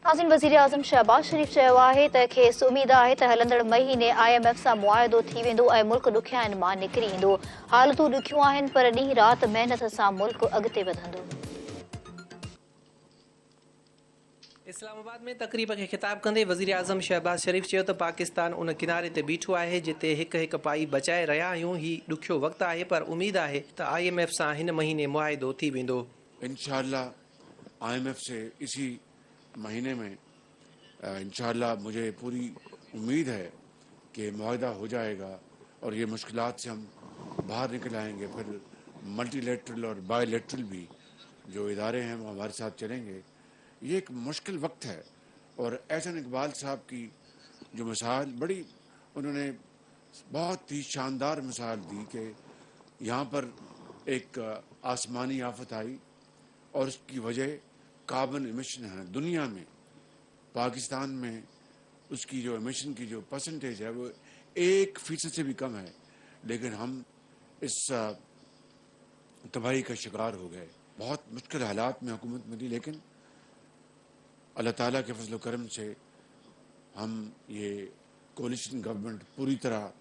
नाज़रीन, वज़ीर आज़म शहबाज शरीफ़ चयो आहे त खेसि उमेद आहे त हलंदड़ महीने IMF सां मुआहिदो थी वेंदो ऐं मुल्क ॾुखियाईनि मां निकिरी ईंदो। हालतूं ॾुखियूं आहिनि पर ॾींहुं राति महिनत सां मुल्क अॻिते वधंदो। इस्लामाबाद में तक़रीब खे ख़िताब कंदे वज़ीर आज़म शहबाज शरीफ़ चयो त पाकिस्तान उन किनारे ते बीठो आहे जिते हिक पाई बचाए रहिया आहियूं। हीउ ॾुखियो वक़्तु आहे पर उमेद आहे त IMF सां हिन महीने मुआहिदो थी वेंदो। इंशाअल्लाह IMF से इसी महीने में इंशाअल्लाह मुझे पूरी उम्मीद है कि मुआहिदा हो जाएगा और ये मुश्किलात से हम बाहर निकल आएंगे। फिर मल्टीलेटरल और बायलेटरल भी जो इदारे हैं वो हमारे साथ चलेंगे। ये एक मुश्किल वक्त है और एहसन इकबाल साहब की जो मिसाल बड़ी उन्होंने बहुत ही शानदार मिसाल दी कि यहाँ पर एक आसमानी आफत आई और उसकी वजह कार्बन एमिशन है। दुनिया में पाकिस्तान में उसकी जो एमिशन की जो परसेंटेज है वो 1% से भी कम है, लेकिन हम इस तबाही का शिकार हो गए। बहुत मुश्किल हालात में हुकूमत मिली, लेकिन अल्लाह ताला के फजल करम से हम ये कोलिशन गवर्नमेंट पूरी तरह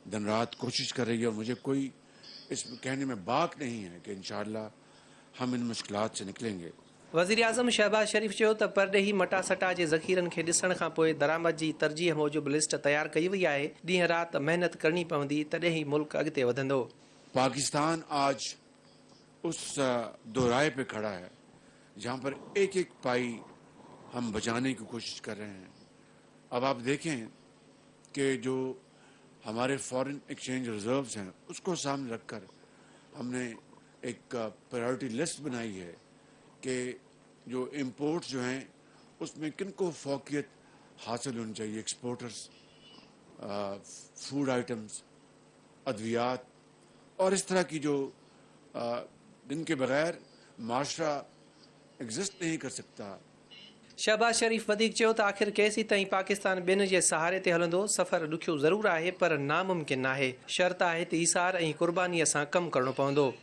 दिन रात कोशिश कर रही है और मुझे कोई इस कहने में बाक नहीं है कि इंशाअल्लाह हम इन मुश्किलात से निकलेंगे। वज़ीर आज़म शहबाज शरीफ़ चयो त परॾेही मटा सटा जे ज़ख़ीरनि खे ॾिसण खां पोइ दरामद जी तरजीह मूजिबि लिस्ट तयारु कई वई आहे। ॾींहुं राति महिनत करणी पवंदी तॾहिं ई मुल्क अॻिते वधंदो। पाकिस्तान आज उस दोराहे पे खड़ा है जहाँ पर एक एक पाई हम बचाने की कोशिश कर रहे हैं। अब आप देखें कि जो हमारे फॉरेन एक्सचेंज रिजर्व्स हैं उसको सामने रखकर हमने एक प्रायोरिटी लिस्ट बनाई है कि जो इंपोर्ट्स जो हैं उसमें किनको फौकियत हासिल होनी चाहिए। एक्सपोर्टर्स, फूड आइटम्स, अद्वियात और इस तरह की जो जिनके बगैर माशरा एग्जिस्ट नहीं कर सकता। शहबाज शरीफ़ वधीक चयो त आख़िर केसीं ताईं पाकिस्तान ॿियनि जे सहारे ते हलंदो। सफ़र ॾुखियो ज़रूरु आहे पर नामुमकिन आहे। शर्त आहे त ईसार ऐं क़ुर्बानीअ सां कमु करणो पवंदो।